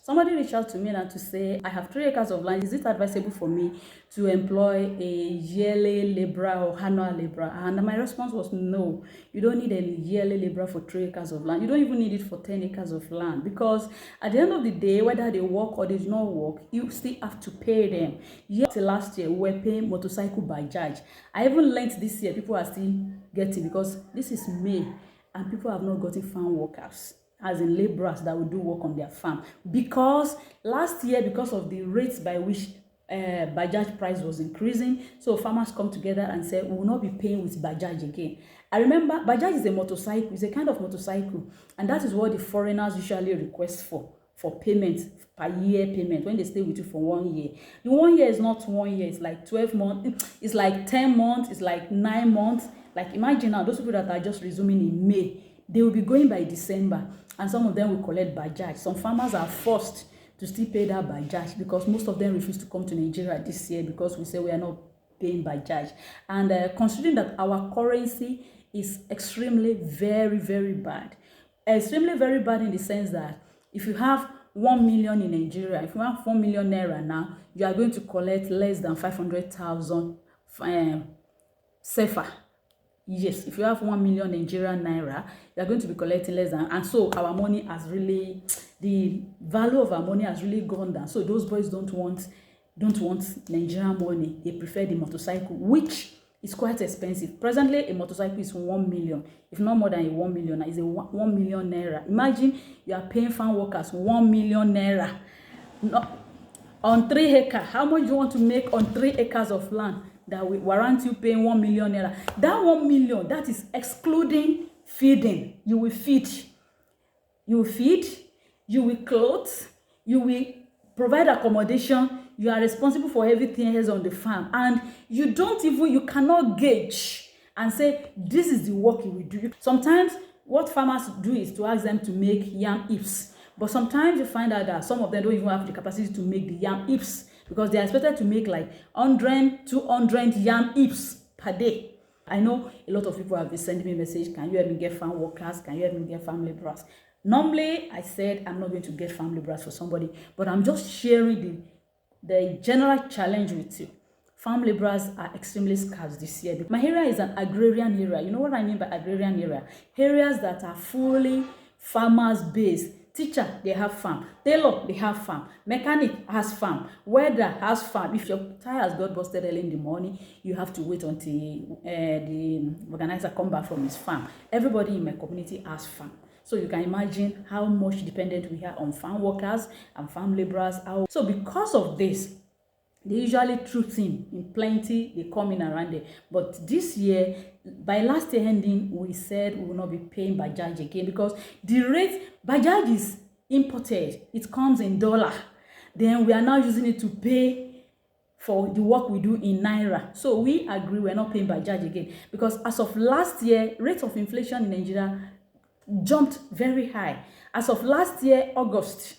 Somebody reached out to me and to say, I have 3 acres of land. Is it advisable for me to employ a yearly laborer or annual laborer? And my response was no. You don't need a yearly laborer for 3 acres of land. You don't even need it for 10 acres of land, because at the end of the day, whether they work or they do not work, you still have to pay them. Yes, last year we were paying motorcycle Bajaj. I even learned this year people are still getting, because this is May and people have not gotten farm workers, as in laborers that will do work on their farm, because last year, because of the rates by which Bajaj price was increasing, so farmers come together and say, we will not be paying with Bajaj again. I remember Bajaj is a motorcycle, it's a kind of motorcycle, and that is what the foreigners usually request for payment, per year payment, when they stay with you for 1 year. The 1 year is not 1 year, it's like 12 months, it's like 10 months, it's like 9 months. Like imagine now, those people that are just resuming in May, they will be going by December, and some of them will collect Bajaj. Some farmers are forced to still pay that Bajaj, because most of them refuse to come to Nigeria this year because we say we are not paying Bajaj. And considering that our currency is extremely very bad, extremely very bad in the sense that if you have 1 million in Nigeria, if you have 4 million naira now, you are going to collect less than 500,000 CFA. Yes, if you have 1 million Nigerian naira, you are going to be collecting less than, and so our money has really, the value of our money has really gone down. So those boys don't want Nigerian money. They prefer the motorcycle, which is quite expensive. Presently, a motorcycle is 1 million, if not more than a 1 million. It's a 1 million naira. Imagine you are paying farm workers 1 million naira. No, on 3 acres. How much do you want to make on 3 acres of land that will warrant you paying 1 million naira? That 1 million, that is excluding feeding. You will feed, you will clothe, you will provide accommodation. You are responsible for everything else on the farm, and you cannot gauge and say this is the work you will do. Sometimes what farmers do is to ask them to make yam heaps, but sometimes you find out that some of them don't even have the capacity to make the yam heaps, because they are expected to make like 100, 200 yam heaps per day. I know a lot of people have been sending me a message, can you help me get farm workers? Can you help me get farm laborers? Normally, I said I'm not going to get farm laborers for somebody, but I'm just sharing the general challenge with you. Farm laborers are extremely scarce this year. My area is an agrarian area. You know what I mean by agrarian area? Areas that are fully farmers based. Teacher, they have farm. Tailor, they have farm. Mechanic has farm. Welder has farm. If your tires got busted early in the morning, you have to wait until the organizer come back from his farm. Everybody in my community has farm. So you can imagine how much dependent we are on farm workers and farm laborers. So because of this, they usually troop in plenty, they come in around there. But this year, by last year ending, we said we will not be paying Bajaj again, because the rate, Bajaj is imported, it comes in dollar. Then we are now using it to pay for the work we do in naira. So we agree we're not paying Bajaj again, because as of last year, rate of inflation in Nigeria jumped very high. As of last year, August,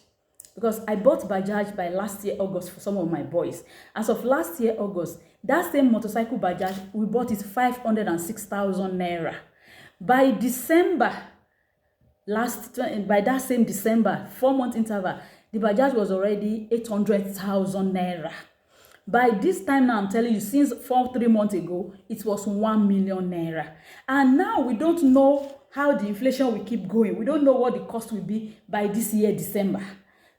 because I bought Bajaj by last year, August, for some of my boys. As of last year, August, that same motorcycle Bajaj, we bought it 506,000 naira. By December, by that same December, 4-month interval, the Bajaj was already 800,000 naira. By this time now, I'm telling you, since 3 months ago, it was 1 million naira. And now we don't know how the inflation will keep going. We don't know what the cost will be by this year, December.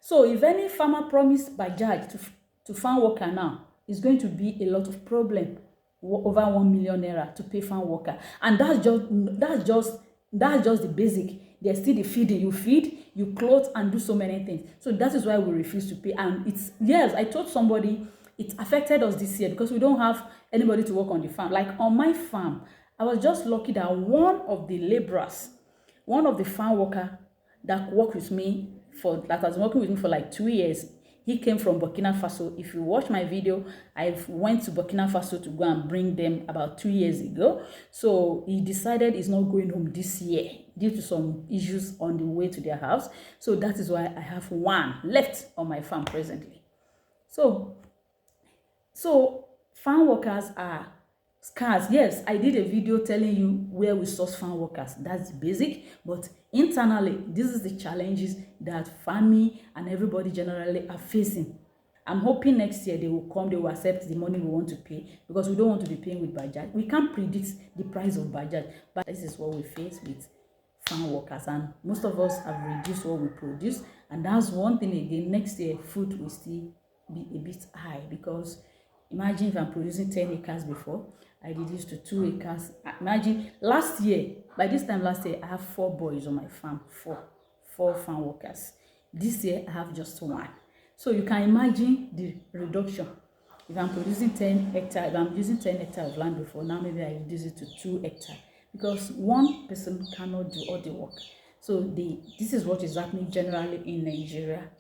So if any farmer promised Bajaj to farm worker now, it's going to be a lot of problem, over 1 million naira to pay farm worker. And that's just the basic. There's still the feeding. You feed, you clothe, and do so many things. So that is why we refuse to pay. And it's, yes, I told somebody it affected us this year because we don't have anybody to work on the farm. Like on my farm, I was just lucky that one of the laborers, one of the farm worker that worked with me that has been working with me for like 2 years, he came from Burkina Faso. If you watch my video, I went to Burkina Faso to go and bring them about 2 years ago. So he decided he's not going home this year due to some issues on the way to their house. So that is why I have one left on my farm presently. So farm workers are Scarce, yes, I did a video telling you where we source farm workers. That's the basic, but internally, this is the challenges that farming and everybody generally are facing. I'm hoping next year they will come, they will accept the money we want to pay, because we don't want to be paying with Bajaj. We can't predict the price of Bajaj, but this is what we face with farm workers, and most of us have reduced what we produce, and that's one thing again. Next year, food will still be a bit high, because imagine if I'm producing 10 acres before, I reduced to 2 acres. Imagine last year, by this time last year, I have 4 boys on my farm, four farm workers. This year, I have just 1. So you can imagine the reduction. If I'm producing 10 hectares, if I'm using 10 hectares of land before, now maybe I reduce it to 2 hectares, because one person cannot do all the work. So this is what is happening generally in Nigeria.